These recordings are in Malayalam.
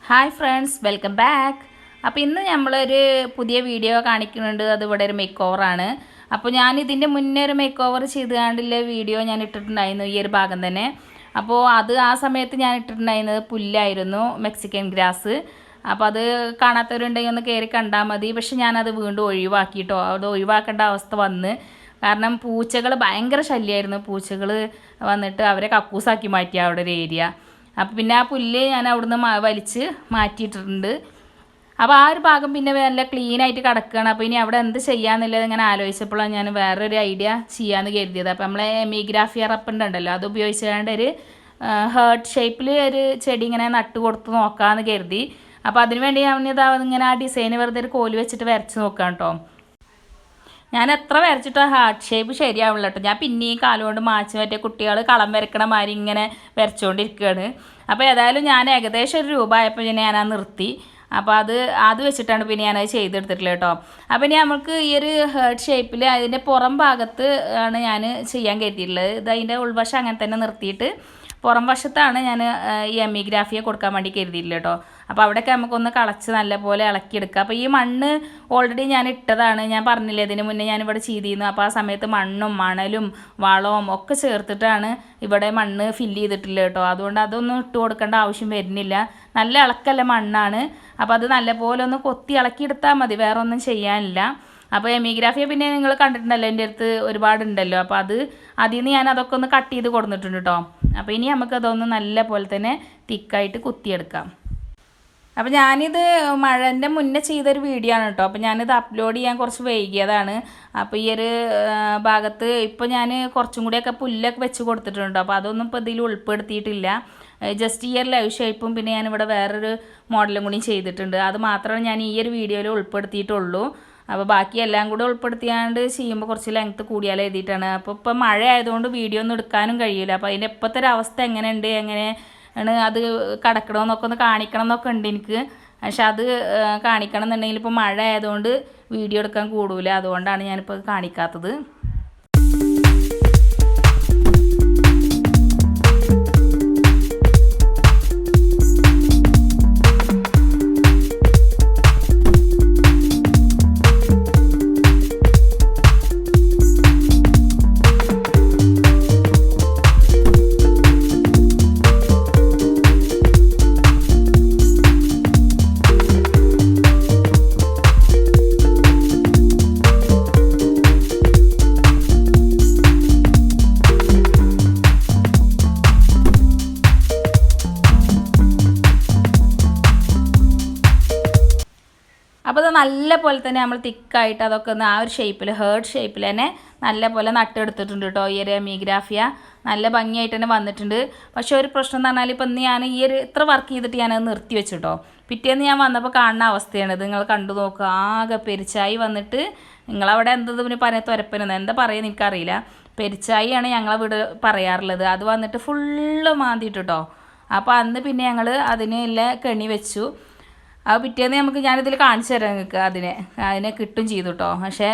Hi friends, welcome back. അപ്പോൾ ഇന്ന് നമ്മളൊരു പുതിയ വീഡിയോ കാണിക്കുന്നുണ്ട്. അതിവിടെ ഒരു മേക്ക് ഓവറാണ്. അപ്പോൾ ഞാൻ ഇതിൻ്റെ മുന്നേ ഒരു മേക്ക് ഓവർ ചെയ്തുകൊണ്ടുള്ള വീഡിയോ ഞാൻ ഇട്ടിട്ടുണ്ടായിരുന്നു, ഈ ഒരു ഭാഗം തന്നെ. അപ്പോൾ ആ സമയത്ത് ഞാൻ ഇട്ടിട്ടുണ്ടായിരുന്നത് പുല്ലായിരുന്നു, മെക്സിക്കൻ ഗ്രാസ്. അപ്പോൾ അത് കാണാത്തവരുണ്ടെങ്കിൽ ഒന്ന് കയറി കണ്ടാൽ മതി. പക്ഷെ ഞാനത് വീണ്ടും ഒഴിവാക്കിയിട്ടോ. അത് ഒഴിവാക്കേണ്ട അവസ്ഥ വന്ന്. കാരണം പൂച്ചകൾ ഭയങ്കര ശല്യമായിരുന്നു. പൂച്ചകൾ വന്നിട്ട് അവരെ കക്കൂസാക്കി മാറ്റിയ അവിടെ ഒരു ഏരിയ. അപ്പോൾ പിന്നെ ആ പുല്ല് ഞാൻ അവിടുന്ന് വലിച്ച് മാറ്റിയിട്ടുണ്ട്. അപ്പോൾ ആ ഒരു ഭാഗം പിന്നെ നല്ല ക്ലീനായിട്ട് കിടക്കുകയാണ്. അപ്പോൾ ഇനി അവിടെ എന്ത് ചെയ്യാമെന്നുള്ളത് ഇങ്ങനെ ആലോചിച്ചപ്പോഴാണ് ഞാൻ വേറൊരു ഐഡിയ ചെയ്യാമെന്ന് കരുതിയത്. അപ്പോൾ നമ്മളെ മീഗ്രാഫിയ റപ്പുണ്ടല്ലോ, അത് ഉപയോഗിച്ചുകൊണ്ട് ഒരു ഹേർട്ട് ഷേപ്പിൽ ഒരു ചെടി ഇങ്ങനെ നട്ട് കൊടുത്ത് നോക്കാമെന്ന് കരുതി. അപ്പോൾ അതിനുവേണ്ടി ഇങ്ങനെ ആ ഡിസൈൻ വെറുതെ ഒരു കോല് വെച്ചിട്ട് വരച്ച് നോക്കാം കേട്ടോ. ഞാൻ എത്ര വരച്ചിട്ട് ഹാർട്ട് ഷേപ്പ് ശരിയാവില്ല കേട്ടോ. ഞാൻ പിന്നെയും കാലുകൊണ്ട് മാച്ച് മറ്റേ കുട്ടികൾ കളം വരക്കണ മാതിരി ഇങ്ങനെ വരച്ചുകൊണ്ടിരിക്കുകയാണ്. അപ്പോൾ ഏതായാലും ഞാൻ ഏകദേശം ഒരു രൂപ ആയപ്പോൾ ഞാൻ നിർത്തി. അപ്പോൾ അത് വെച്ചിട്ടാണ് പിന്നെ ഞാനത് ചെയ്തെടുത്തിട്ടില്ല കേട്ടോ. അപ്പോൾ ഇനി നമുക്ക് ഈ ഒരു ഹേർട്ട് ഷേപ്പിൽ അതിൻ്റെ പുറം ഭാഗത്ത് ആണ് ഞാൻ ചെയ്യാൻ കരുതിയിട്ടുള്ളത്. ഇത് അതിൻ്റെ ഉൾവശം അങ്ങനെ തന്നെ നിർത്തിയിട്ട് പുറം വശത്താണ് ഞാൻ ഈ എമിഗ്രാഫിയെ കൊടുക്കാൻ വേണ്ടി കരുതിയില്ല കേട്ടോ. അപ്പോൾ അവിടെയൊക്കെ നമുക്കൊന്ന് കളച്ച് നല്ലപോലെ ഇളക്കിയെടുക്കുക. അപ്പോൾ ഈ മണ്ണ് ഓൾറെഡി ഞാൻ ഇട്ടതാണ്, ഞാൻ പറഞ്ഞില്ലേ ഇതിന് മുന്നേ ഞാനിവിടെ ചെയ്തിരുന്നു. അപ്പോൾ ആ സമയത്ത് മണ്ണും മണലും വളവും ഒക്കെ ചേർത്തിട്ടാണ് ഇവിടെ മണ്ണ് ഫില്ല് ചെയ്തിട്ടില്ല കേട്ടോ. അതുകൊണ്ട് അതൊന്നും ഇട്ട് കൊടുക്കേണ്ട ആവശ്യം വരുന്നില്ല. നല്ല ഇളക്കല്ല മണ്ണാണ്. അപ്പോൾ അത് നല്ലപോലെ ഒന്ന് കൊത്തി ഇളക്കിയെടുത്താൽ മതി, വേറെ ഒന്നും ചെയ്യാനില്ല. അപ്പോൾ എമിഗ്രാഫിയ പിന്നെ നിങ്ങൾ കണ്ടിട്ടുണ്ടല്ലോ, എൻ്റെ അടുത്ത് ഒരുപാടുണ്ടല്ലോ. അപ്പോൾ അതിൽ നിന്ന് ഞാൻ അതൊക്കെ ഒന്ന് കട്ട് ചെയ്ത് കൊടുത്തിട്ടുണ്ട് കേട്ടോ. അപ്പോൾ ഇനി നമുക്കതൊന്ന് നല്ല പോലെ തന്നെ തിക്കായിട്ട് കുത്തിയെടുക്കാം. അപ്പോൾ ഞാനിത് മഴൻ്റെ മുന്നേ ചെയ്തൊരു വീഡിയോ ആണ് കേട്ടോ. അപ്പോൾ ഞാനിത് അപ്ലോഡ് ചെയ്യാൻ കുറച്ച് വൈകിയതാണ്. അപ്പോൾ ഈ ഒരു ഭാഗത്ത് ഇപ്പോൾ ഞാൻ കുറച്ചും കൂടിയൊക്കെ പുല്ലൊക്കെ വെച്ച് കൊടുത്തിട്ടുണ്ട്. അപ്പോൾ അതൊന്നും ഇപ്പോൾ ഇതിൽ ഉൾപ്പെടുത്തിയിട്ടില്ല. ജസ്റ്റ് ഈ ഒരു ലൈവ് ഷേപ്പും പിന്നെ ഞാനിവിടെ വേറൊരു മോഡലും കൂടി ചെയ്തിട്ടുണ്ട്. അത് മാത്രമേ ഞാൻ ഈ ഒരു വീഡിയോയിൽ ഉൾപ്പെടുത്തിയിട്ടുള്ളൂ. അപ്പോൾ ബാക്കി എല്ലാം കൂടെ ഉൾപ്പെടുത്തിയാണ്ട് ചെയ്യുമ്പോൾ കുറച്ച് ലെങ്ത്ത് കൂടിയാൽ എഴുതിയിട്ടാണ്. അപ്പോൾ ഇപ്പം മഴ ആയതുകൊണ്ട് വീഡിയോ ഒന്നും എടുക്കാനും കഴിയില്ല. അപ്പോൾ അതിൻ്റെ ഇപ്പോഴത്തെ ഒരു അവസ്ഥ എങ്ങനെയുണ്ട്, എങ്ങനെയാണ് അത് കിടക്കണമെന്നൊക്കെ ഒന്ന് കാണിക്കണം എന്നൊക്കെ ഉണ്ട് എനിക്ക്. പക്ഷെ അത് കാണിക്കണം എന്നുണ്ടെങ്കിൽ ഇപ്പോൾ മഴ ആയതുകൊണ്ട് വീഡിയോ എടുക്കാൻ കൂടില്ല. അതുകൊണ്ടാണ് ഞാനിപ്പോൾ കാണിക്കാത്തത്. അപ്പോൾ അത് നല്ല പോലെ തന്നെ നമ്മൾ തിക്കായിട്ട് അതൊക്കെ ഒന്ന് ആ ഒരു ഷേപ്പിൽ ഹേർട്ട് ഷേപ്പിൽ തന്നെ നല്ല പോലെ നട്ടെടുത്തിട്ടുണ്ട് കേട്ടോ. ഈ ഒരു എമിഗ്രാഫിയ നല്ല ഭംഗിയായിട്ട് തന്നെ വന്നിട്ടുണ്ട്. പക്ഷേ ഒരു പ്രശ്നം എന്ന് പറഞ്ഞാൽ ഇപ്പം ഞാൻ ഈ ഒരു ഇത്ര വർക്ക് ചെയ്തിട്ട് ഞാനത് നിർത്തി വെച്ചു കേട്ടോ. പിറ്റേന്ന് ഞാൻ വന്നപ്പോൾ കാണുന്ന അവസ്ഥയാണ് ഇത്. നിങ്ങൾ കണ്ടു നോക്കുക, ആകെ പെരിച്ചായി വന്നിട്ട്. നിങ്ങളവിടെ എന്തത് പിന്നെ പറയാൻ തുരപ്പനെന്ന് എന്താ പറയുന്നത് എനിക്കറിയില്ല. പെരിച്ചായിയാണ് ഞങ്ങളെ വീട് പറയാറുള്ളത്. അത് വന്നിട്ട് ഫുള്ള് മാന്തിയിട്ട് കേട്ടോ. അപ്പോൾ അന്ന് പിന്നെ ഞങ്ങൾ അതിനെല്ലാം കെണി വെച്ചു. അത് പിറ്റേന്ന് നമുക്ക് ഞാനിതിൽ കാണിച്ചു തരാം നിങ്ങൾക്ക്. അതിനെ കിട്ടും ചെയ്തു കേട്ടോ. പക്ഷേ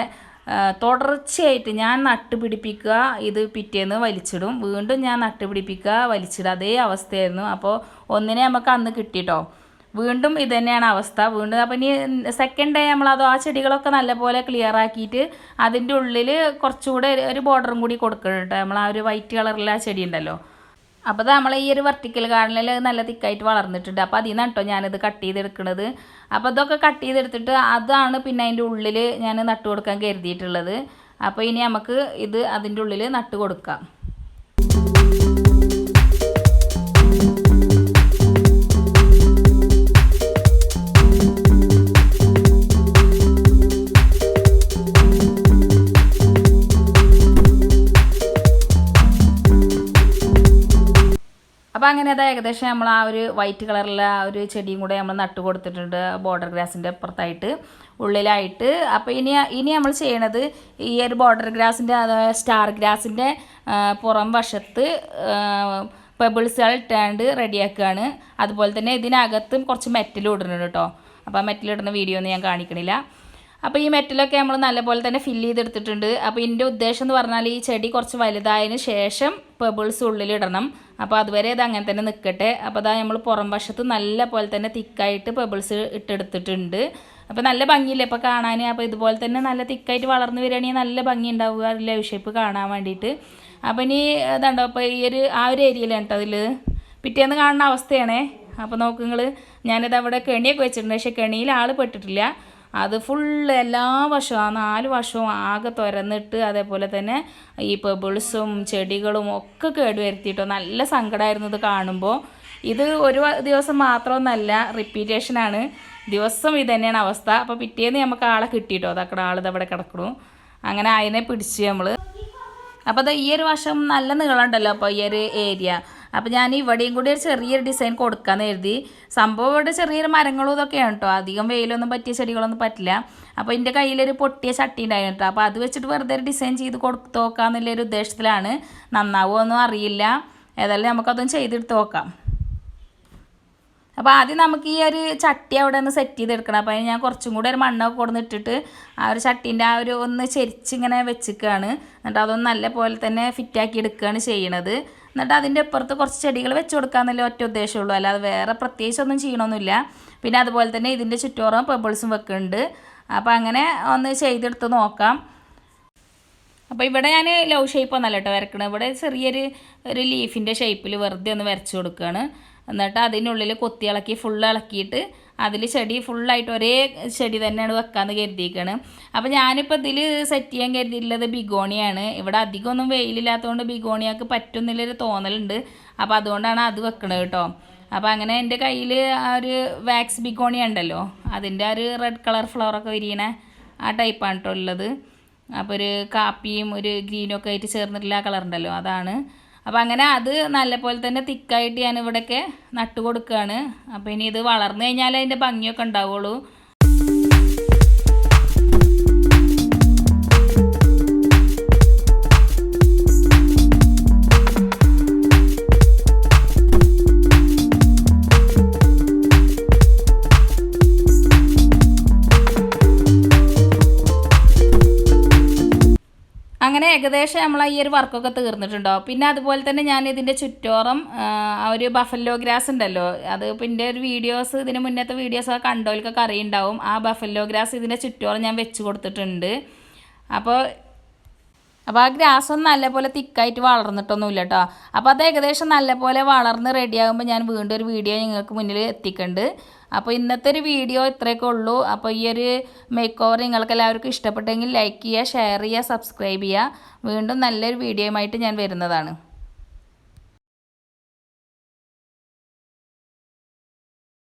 തുടർച്ചയായിട്ട് ഞാൻ നട്ടുപിടിപ്പിക്കുക, ഇത് പിറ്റേന്ന് വലിച്ചിടും, വീണ്ടും ഞാൻ നട്ടുപിടിപ്പിക്കുക, വലിച്ചിടുക, അതേ അവസ്ഥയായിരുന്നു. അപ്പോൾ ഒന്നിനെ നമുക്ക് അന്ന് കിട്ടിട്ടോ. വീണ്ടും ഇത് തന്നെയാണ് അവസ്ഥ. വീണ്ടും അപ്പം ഇനി സെക്കൻഡ് ഡേ നമ്മളത് ആ ചെടികളൊക്കെ നല്ലപോലെ ക്ലിയർ ആക്കിയിട്ട് അതിൻ്റെ ഉള്ളിൽ കുറച്ചുകൂടെ ഒരു ബോർഡറും കൂടി കൊടുക്കണം കേട്ടോ. നമ്മൾ ആ ഒരു വൈറ്റ് കളറിലെ ആ ചെടി ഉണ്ടല്ലോ. അപ്പോൾ നമ്മൾ ഈ ഒരു വെർട്ടിക്കൽ ഗാർഡനിൽ നല്ല തിക്കായിട്ട് വളർന്നിട്ടുണ്ട്. അപ്പോൾ അതിൽ നിന്നാണ് കേട്ടോ ഞാനിത് കട്ട് ചെയ്തെടുക്കുന്നത്. അപ്പോൾ ഇതൊക്കെ കട്ട് ചെയ്തെടുത്തിട്ട് അതാണ് പിന്നെ അതിൻ്റെ ഉള്ളിൽ ഞാൻ നട്ടു കൊടുക്കാൻ കരുതിയിട്ടുള്ളത്. അപ്പോൾ ഇനി നമുക്ക് ഇത് അതിൻ്റെ ഉള്ളിൽ നട്ട് കൊടുക്കാം. അപ്പോൾ അങ്ങനെ അത് ഏകദേശം നമ്മൾ ആ ഒരു വൈറ്റ് കളറിലെ ആ ഒരു ചെടിയും കൂടെ നമ്മൾ നട്ട് കൊടുത്തിട്ടുണ്ട് ബോർഡർ ഗ്രാസിൻ്റെ അപ്പുറത്തായിട്ട് ഉള്ളിലായിട്ട്. അപ്പോൾ ഇനി നമ്മൾ ചെയ്യണത് ഈ ഒരു ബോർഡർ ഗ്രാസിൻ്റെ അതായത് സ്റ്റാർ ഗ്രാസിൻ്റെ പുറം വശത്ത് പെബിൾസുകൾ ഇട്ടാണ്ട് റെഡിയാക്കുകയാണ്. അതുപോലെ തന്നെ ഇതിനകത്തും കുറച്ച് മെറ്റൽ ഇടുന്നുണ്ട് കേട്ടോ. അപ്പോൾ ആ മെറ്റലിടുന്ന വീഡിയോ ഒന്നും ഞാൻ കാണിക്കണില്ല. അപ്പോൾ ഈ മെറ്റലൊക്കെ നമ്മൾ നല്ലപോലെ തന്നെ ഫില്ല് ചെയ്തെടുത്തിട്ടുണ്ട്. അപ്പോൾ ഇതിൻ്റെ ഉദ്ദേശം എന്ന് പറഞ്ഞാൽ ഈ ചെടി കുറച്ച് വലുതായതിന് ശേഷം പെബിൾസ് ഉള്ളിലിടണം. അപ്പോൾ അതുവരെ ഇത് അങ്ങനെ തന്നെ നിൽക്കട്ടെ. അപ്പോൾ അതാ നമ്മൾ പുറം വശത്ത് നല്ല പോലെ തന്നെ തിക്കായിട്ട് പെബിൾസ് ഇട്ടെടുത്തിട്ടുണ്ട്. അപ്പോൾ നല്ല ഭംഗിയില്ലേ ഇപ്പോൾ കാണാൻ. അപ്പോൾ ഇതുപോലെ തന്നെ നല്ല തിക്കായിട്ട് വളർന്നു വരികയാണെങ്കിൽ നല്ല ഭംഗി ഉണ്ടാവുക ലവ് ഷേപ്പ് കാണാൻ വേണ്ടിയിട്ട്. അപ്പോൾ ഇനി ഇതുണ്ടോ അപ്പോൾ ഈ ആ ഒരു ഏരിയയിലാണ് കേട്ടോ അതിൽ പിറ്റേന്ന് കാണുന്ന അവസ്ഥയാണേ. അപ്പോൾ നോക്ക് നിങ്ങൾ, ഞാനിത് അവിടെ കെണിയൊക്കെ വെച്ചിട്ടുണ്ട്, പക്ഷേ കെണിയിൽ ആൾ പെട്ടിട്ടില്ല. അത് ഫുള്ള് എല്ലാ വശവും ആ 4 വശവും ആകെ തുരന്നിട്ട് അതേപോലെ തന്നെ ഈ പെബിൾസും ചെടികളും ഒക്കെ കേടുവരുത്തിയിട്ടോ. നല്ല സങ്കടമായിരുന്നു ഇത് കാണുമ്പോൾ. ഇത് ഒരു ദിവസം മാത്രമൊന്നല്ല, റിപ്പീറ്റേഷനാണ്. ദിവസം ഇത് തന്നെയാണ് അവസ്ഥ. അപ്പോൾ പിറ്റേന്ന് നമുക്ക് ആളെ കിട്ടിയിട്ടോ. അതൊക്കെ ആളിതവിടെ കിടക്കണു. അങ്ങനെ അതിനെ പിടിച്ച് നമ്മൾ. അപ്പോൾ അത് ഈ ഒരു വശം നല്ല നീളമുണ്ടല്ലോ അപ്പോൾ ഈ ഒരു ഏരിയ. അപ്പോൾ ഞാൻ ഇവിടെയും കൂടി ഒരു ചെറിയൊരു ഡിസൈൻ കൊടുക്കാമെന്ന് കരുതി. സംഭവം ഇവിടെ ചെറിയൊരു മരങ്ങളും ഇതൊക്കെയാണ് കേട്ടോ. അധികം വെയിലൊന്നും പറ്റിയ ചെടികളൊന്നും പറ്റില്ല. അപ്പോൾ എൻ്റെ കയ്യിലൊരു പൊട്ടിയ ചട്ടി ഉണ്ടായിരുന്നു കേട്ടോ. അപ്പോൾ അത് വെച്ചിട്ട് വെറുതെ ഒരു ഡിസൈൻ ചെയ്ത് കൊടുത്ത് നോക്കാമെന്നുള്ളൊരു ഉദ്ദേശത്തിലാണ്. നന്നാവുമൊന്നും അറിയില്ല. ഏതായാലും നമുക്കതൊന്ന് ചെയ്തെടുത്ത് നോക്കാം. അപ്പോൾ ആദ്യം നമുക്ക് ഈ ഒരു ചട്ടി അവിടെ ഒന്ന് സെറ്റ് ചെയ്തെടുക്കണം. അപ്പോൾ അതിന് ഞാൻ കുറച്ചും കൂടെ ഒരു മണ്ണൊക്കെ കൊടുന്നിട്ടിട്ട് ആ ഒരു ചട്ടീൻ്റെ ആ ഒരു ഒന്ന് ചെരിച്ചിങ്ങനെ വെച്ചിരിക്കുകയാണ്. എന്നിട്ട് അതൊന്ന് നല്ല പോലെ തന്നെ ഫിറ്റാക്കി എടുക്കുകയാണ് ചെയ്യണത്. എന്നിട്ട് അതിൻ്റെ അപ്പുറത്ത് കുറച്ച് ചെടികൾ വെച്ച് കൊടുക്കാമെന്നല്ലേ ഒറ്റ ഉദ്ദേശമുള്ളൂ. അല്ലാതെ വേറെ പ്രത്യേകിച്ചൊന്നും ചെയ്യണമൊന്നുമില്ല. പിന്നെ അതുപോലെ തന്നെ ഇതിൻ്റെ ചുറ്റോറം പെബിൾസും വെക്കുന്നുണ്ട്. അപ്പോൾ അങ്ങനെ ഒന്ന് ചെയ്തെടുത്ത് നോക്കാം. അപ്പോൾ ഇവിടെ ഞാൻ ലവ് ഷേപ്പ് ഒന്നല്ല കേട്ടോ വരക്കണം. ഇവിടെ ചെറിയൊരു ലീഫിൻ്റെ ഷേപ്പിൽ വെറുതെ ഒന്ന് വരച്ച് കൊടുക്കുകയാണ്. എന്നിട്ട് അതിനുള്ളിൽ കൊത്തി ഇളക്കി ഫുള്ള് ഇളക്കിയിട്ട് അതിൽ ചെടി ഫുള്ളായിട്ട് ഒരേ ചെടി തന്നെയാണ് വെക്കാമെന്ന് കരുതിയിരിക്കുകയാണ്. അപ്പോൾ ഞാനിപ്പോൾ ഇതിൽ സെറ്റ് ചെയ്യാൻ കരുതിയിട്ടുള്ളത് ബിഗോണിയാണ്. ഇവിടെ അധികമൊന്നും വെയിലില്ലാത്തതുകൊണ്ട് ബിഗോണിയൊക്കെ പറ്റുന്നില്ലൊരു തോന്നലുണ്ട്. അപ്പോൾ അതുകൊണ്ടാണ് അത് വെക്കണത് കേട്ടോ. അപ്പോൾ അങ്ങനെ എൻ്റെ കയ്യിൽ ആ ഒരു വാക്സ് ബിഗോണിയ ഉണ്ടല്ലോ, അതിൻ്റെ ഒരു റെഡ് കളർ ഫ്ലവറൊക്കെ വിരിയണ ആ ടൈപ്പാണ് കേട്ടോ ഉള്ളത്. അപ്പോൾ ഒരു കാപ്പിയും ഒരു ഗ്രീനും ഒക്കെ ആയിട്ട് ചേർന്നിട്ടുള്ള ആ കളർ ഉണ്ടല്ലോ, അതാണ്. അപ്പോൾ അങ്ങനെ അത് നല്ലപോലെ തന്നെ തിക്കായിട്ട് ഞാൻ ഇവിടെയൊക്കെ നട്ടു കൊടുക്കുകയാണ്. അപ്പോൾ ഇനി ഇത് വളർന്നു കഴിഞ്ഞാൽ അതിൻ്റെ ഭംഗിയൊക്കെ ഉണ്ടാവുള്ളൂ. അങ്ങനെ ഏകദേശം നമ്മൾ ഈ ഒരു വർക്കൊക്കെ തീർന്നിട്ടുണ്ടോ. പിന്നെ അതുപോലെ തന്നെ ഞാൻ ഇതിൻ്റെ ചുറ്റോറം ആ ഒരു ബഫല്ലോ ഗ്രാസ് ഉണ്ടല്ലോ, അത് പിന്നെ ഒരു വീഡിയോസ് ഇതിന് മുന്നത്തെ വീഡിയോസൊക്കെ കണ്ടോൽക്കൊക്കെ അറിയുണ്ടാവും. ആ ബഫല്ലോ ഗ്രാസ് ഇതിൻ്റെ ചുറ്റോറം ഞാൻ വെച്ച് കൊടുത്തിട്ടുണ്ട്. അപ്പോൾ ആ ഗ്രാസൊന്നും നല്ലപോലെ തിക്കായിട്ട് വളർന്നിട്ടൊന്നുമില്ല കേട്ടോ. അപ്പോൾ അത് ഏകദേശം നല്ലപോലെ വളർന്ന് റെഡിയാകുമ്പോൾ ഞാൻ വീണ്ടും ഒരു വീഡിയോ നിങ്ങൾക്ക് മുന്നിൽ എത്തിക്കുന്നുണ്ട്. അപ്പോൾ ഇന്നത്തെ ഒരു വീഡിയോ ഇത്രയൊക്കെ ഉള്ളൂ. അപ്പോൾ ഈ ഒരു മേക്ക് ഓവർ നിങ്ങൾക്ക് എല്ലാവർക്കും ഇഷ്ടപ്പെട്ടെങ്കിൽ ലൈക്ക് ചെയ്യുക, ഷെയർ ചെയ്യുക, സബ്സ്ക്രൈബ് ചെയ്യുക. വീണ്ടും നല്ലൊരു വീഡിയോയുമായിട്ട് ഞാൻ വരുന്നതാണ്.